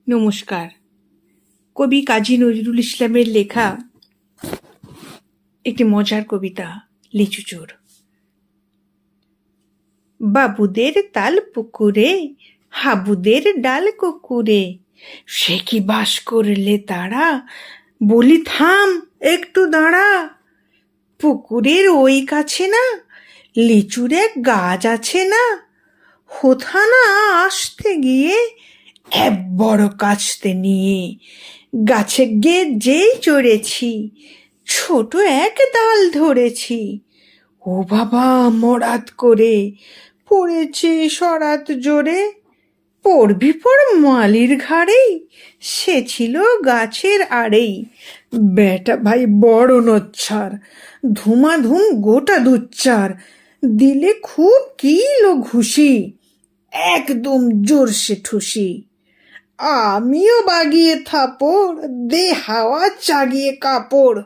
নমস্কার। কবি কাজী নজরুল ইসলামের লেখা একটি মজার কবিতা লিচু চোর। বাবুদের তাল পুকুরে, হাবুদের ডাল কুকুরে, সে কি বাস করলে তারা, বলি থাম একটু দাঁড়া। পুকুরের ওই কাছে না লিচুর এক গাছ আছে না, হোথা না আসতে গিয়ে এক বড় কাছতে নিয়ে গাছে গে যেই চড়েছি, ছোট এক ডাল ধরেছি। ও বাবা মরাত করে পড়েছে সরাত জোরে, পড়বি পর মালির ঘাড়েই, সে ছিল গাছের আড়েই। বেটা ভাই বড় নচ্ছার, ধুমাধুম গোটা দুচ্চার, দিলে খুব কিলো ঘুষি, একদম জোরসে ঠুসি। আমিও বাগিয়ে থাপড়, দে হাওয়া চাগিয়ে কাপড়,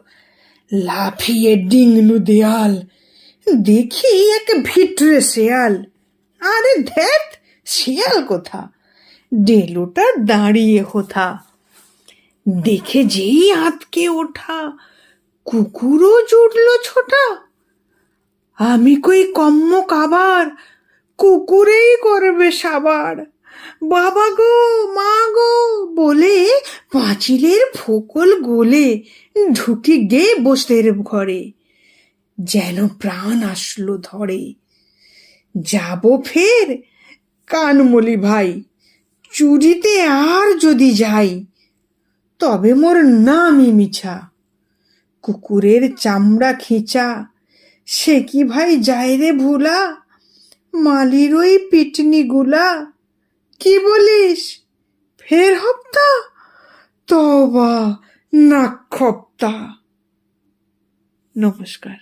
লাফিয়ে ডিংনু দেয়াল, দেখি এক ভিটরে শেয়াল। আরে ধ্যাত, শেয়াল কোথা, ডেলোটা দাঁড়িয়ে হোথা। দেখে যেই আঁতকে ওঠা, কুকুরও জুটল ছোটা। আমি কই কম্মক আবার, কুকুরেই করবে সাবার। বাবা গো মা গো বলে পাঁচিলের ফোকল গোলে ঢুকে গে বসতের ঘরে, যেন প্রাণ আসলো ধরে। যাব ফের কানমলি ভাই, চুরিতে আর যদি যাই, তবে মোর নামই মিছা। কুকুরের চামড়া খিঁচা, সে কি ভাই যায় রে ভুলা, মালির ওই পিটনি গুলা। কি বলিস ফের হপ্তা, তবা নাক খপ্তা। নমস্কার।